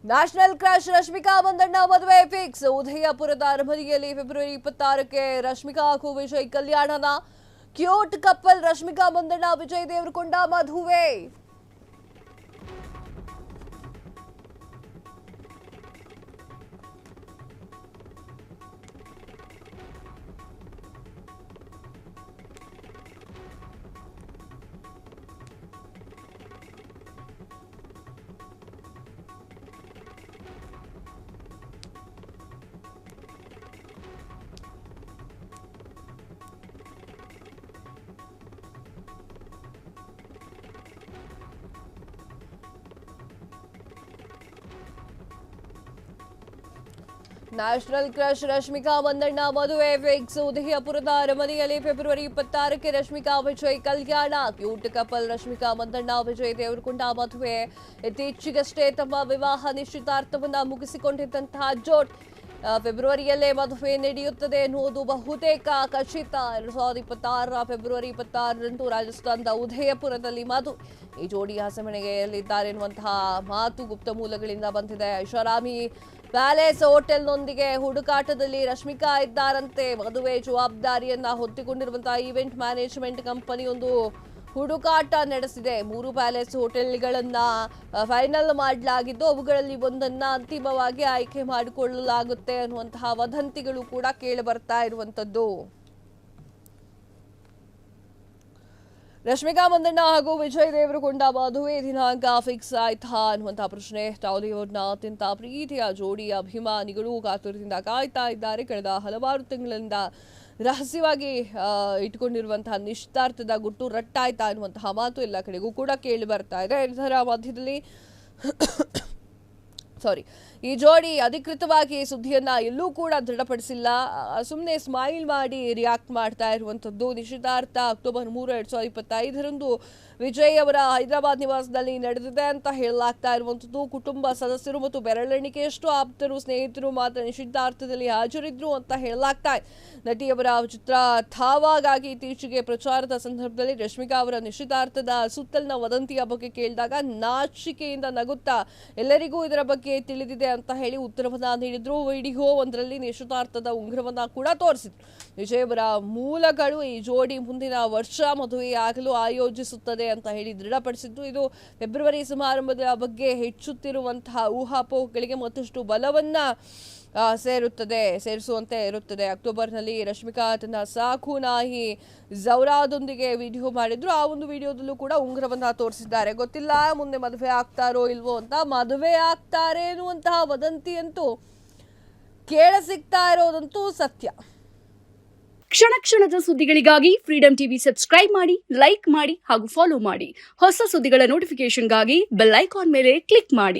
National crush Rashmika Mandanna ಮದುವೆ fix. ಉದಯಪುರದ ಅರಮನೆಯಲ್ಲಿ February 26ಕ್ಕೆ Rashmika ಹಾಗೂ ವಿಜಯ್ ಕಲ್ಯಾಣನ. ಕ್ಯೂಟ್ ಕಪಲ್ ರಶ್ಮಿಕಾ ಮಂದಣ್ಣ ವಿಜಯ್ ದೇವರಕೊಂಡ ಮದುವೆ. ನ್ಯಾಷನಲ್ ಕ್ರಶ್ ರಶ್ಮಿಕಾ ಮಂದಣ್ಣ ಮದುವೆ ಫಿಕ್ಸ್. ಉದಯಪುರದ ಅರಮನೆಯಲ್ಲಿ ಫೆಬ್ರವರಿ 26ಕ್ಕೆ ರಶ್ಮಿಕಾ ವಿಜಯ್ ಕಲ್ಯಾಣ. ಕ್ಯೂಟ್ ಕಪಲ್ ರಶ್ಮಿಕಾ ಮಂದಣ್ಣ ವಿಜಯ್ ದೇವರಕೊಂಡ ಮದುವೆ. ಇತ್ತೀಚೆಗಷ್ಟೇ ತಮ್ಮ ವಿವಾಹ ನಿಶ್ಚಿತಾರ್ಥವನ್ನ ಮುಗಿಸಿಕೊಂಡಿದ್ದಂತಹ ಜೋಡಿ ಫೆಬ್ರವರಿಯಲ್ಲೇ ಮದುವೆ ನಡೆಯುತ್ತದೆ ಎನ್ನುವುದು ಬಹುತೇಕ ಖಚಿತ. 2026 ಫೆಬ್ರವರಿ 26ರಂದು ರಾಜಸ್ಥಾನದ ಉದಯಪುರದಲ್ಲಿ ಈ ಜೋಡಿ ಹಸೆಮಣೆಗೆಯಲ್ಲಿದ್ದಾರೆ ಎನ್ನುವಂತಹ ಮಾತು ಗುಪ್ತ ಮೂಲಗಳಿಂದ ಬಂದಿದೆ. ಐಷಾರಾಮಿ ಪ್ಯಾಲೇಸ್ ಹೋಟೆಲ್ನೊಂದಿಗೆ ಹುಡುಕಾಟದಲ್ಲಿ ರಶ್ಮಿಕಾ ಇದ್ದಾರಂತೆ. ಮದುವೆ ಜವಾಬ್ದಾರಿಯನ್ನ ಹೊತ್ತುಕೊಂಡಿರುವಂತಹ ಈವೆಂಟ್ ಮ್ಯಾನೇಜ್ಮೆಂಟ್ ಕಂಪನಿಯೊಂದು ಹುಡುಕಾಟ ನಡೆಸಿದೆ. 3 ಪ್ಯಾಲೇಸ್ ಹೋಟೆಲ್ಗಳನ್ನ ಫೈನಲ್ ಮಾಡಲಾಗಿದ್ದು ಅವುಗಳಲ್ಲಿ ಒಂದನ್ನ ಅಂತಿಮವಾಗಿ ಆಯ್ಕೆ ಮಾಡಿಕೊಳ್ಳಲಾಗುತ್ತೆ ಅನ್ನುವಂತಹ ವದಂತಿಗಳು ಕೂಡ ಕೇಳಿ ಬರ್ತಾ ಇರುವಂತದ್ದು. ರಶ್ಮಿಕಾ ಮಂದಣ್ಣ ಹಾಗೂ ವಿಜಯ್ ದೇವರಕೊಂಡ ಮದುವೆ ದಿನಾಂಕ ಫಿಕ್ಸ್ ಆಯ್ತಾ ಅನ್ನುವಂತಹ ಪ್ರಶ್ನೆ ಟಾಲಿವುಡ್ನ ಅತ್ಯಂತ ಪ್ರೀತಿಯ ಜೋಡಿಯ ಅಭಿಮಾನಿಗಳು ಕಾತುರದಿಂದ ಕಾಯ್ತಾ ಇದ್ದಾರೆ. ಕಳೆದ ಹಲವಾರು ತಿಂಗಳಿಂದ ರಹಸ್ಯವಾಗಿ ಇಟ್ಕೊಂಡಿರುವಂತಹ ನಿಶ್ಚಿತಾರ್ಥದ ಗುಟ್ಟು ರಟ್ಟಾಯ್ತಾ ಅನ್ನುವಂತಹ ಮಾತು ಎಲ್ಲ ಕಡೆಗೂ ಕೂಡ ಕೇಳಿ ಬರ್ತಾ ಇದೆ. ಇದರ ಮಧ್ಯದಲ್ಲಿ ಈ ಜೋಡಿ ಅಧಿಕೃತವಾಗಿ ಸುದ್ದಿಯನ್ನ ಎಲ್ಲೂ ಕೂಡ ದೃಢಪಡಿಸಿಲ್ಲ. ಸುಮ್ಮನೆ ಸ್ಮೈಲ್ ಮಾಡಿ ರಿಯಾಕ್ಟ್ ಮಾಡ್ತಾ ಇರುವಂತದ್ದು. ನಿಶ್ಚಿತಾರ್ಥ ಅಕ್ಟೋಬರ್ 3, 2025ರಂದು ವಿಜಯ್ ಅವರ ಹೈದರಾಬಾದ್ ನಿವಾಸದಲ್ಲಿ ನಡೆದಿದೆ ಅಂತ ಹೇಳಲಾಗ್ತಾ ಇರುವಂತದ್ದು. ಕುಟುಂಬ ಸದಸ್ಯರು ಮತ್ತು ಬೆರಳೆಣಿಕೆಯಷ್ಟು ಆಪ್ತರು ಸ್ನೇಹಿತರು ಮಾತ್ರ ನಿಶ್ಚಿತಾರ್ಥದಲ್ಲಿ ಹಾಜರಿದ್ರು ಅಂತ ಹೇಳಲಾಗ್ತಾ ಇದೆ. ನಟಿಯವರ ಚಿತ್ರ ಥಾವಾಗಾಗಿ ಇತ್ತೀಚೆಗೆ ಪ್ರಚಾರದ ಸಂದರ್ಭದಲ್ಲಿ ರಶ್ಮಿಕಾ ಅವರ ನಿಶ್ಚಿತಾರ್ಥದ ಸುತ್ತಲಿನ ವದಂತಿಯ ಬಗ್ಗೆ ಕೇಳಿದಾಗ ನಾಚಿಕೆಯಿಂದ ನಗುತ್ತಾ ಎಲ್ಲರಿಗೂ ಇದರ ಬಗ್ಗೆ ತಿಳಿದಿದೆ ಅಂತ ಹೇಳಿ ಉತ್ತರವನ್ನ ನೀಡಿದ್ರು. ವಿಡಿಯೋ ಒಂದರಲ್ಲಿ ನಿಶ್ಚಿತಾರ್ಥದ ಉಂಗುರವನ್ನ ಕೂಡ ತೋರಿಸಿದ್ರು. ವಿಜಯ್ ಅವರ ಮೂಲಗಳು ಈ ಜೋಡಿ ಮುಂದಿನ ವರ್ಷ ಮದುವೆಯಾಗಲು ಆಯೋಜಿಸುತ್ತದೆ ಅಂತ ಹೇಳಿ ದೃಢಪಡಿಸಿದ್ದು. ಇದು ಫೆಬ್ರವರಿ ಸಮಾರಂಭದ ಬಗ್ಗೆ ಹೆಚ್ಚುತ್ತಿರುವಂತಹ ಊಹಾಪೋಹಗಳಿಗೆ ಮತ್ತಷ್ಟು ಬಲವನ್ನ ಸೇರಿಸುವಂತೆ ಇರುತ್ತದೆ. ಅಕ್ಟೋಬರ್ನಲ್ಲಿ ರಶ್ಮಿಕಾ ತನ್ನ ಸಾಕು ನಾಯಿ ಝೌರಾದೊಂದಿಗೆ ವಿಡಿಯೋ ಮಾಡಿದ್ರು. ಆ ಒಂದು ವಿಡಿಯೋದಲ್ಲೂ ಕೂಡ ಉಂಗುರವನ್ನ ತೋರಿಸಿದ್ದಾರೆ. ಗೊತ್ತಿಲ್ಲ ಮುಂದೆ ಮದುವೆ ಆಗ್ತಾರೋ ಇಲ್ವೋ ಅಂತ. ಮದುವೆ ಆಗ್ತಾರೆ ಎನ್ನುವಂತಹ ವದಂತಿ ಅಂತೂ ಕೇಳಸಿಗ್ತಾ ಇರೋದಂತೂ ಸತ್ಯ. ಕ್ಷಣ ಕ್ಷಣದ ಸುದ್ದಿಗಳಿಗಾಗಿ ಫ್ರೀಡಂ ಟಿವಿ ಸಬ್ಸ್ಕ್ರೈಬ್ ಮಾಡಿ, ಲೈಕ್ ಮಾಡಿ ಹಾಗೂ ಫಾಲೋ ಮಾಡಿ. ಹೊಸ ಸುದ್ದಿಗಳ ನೋಟಿಫಿಕೇಶನ್ಗಾಗಿ ಬೆಲ್ ಐಕಾನ್ ಮೇಲೆ ಕ್ಲಿಕ್ ಮಾಡಿ.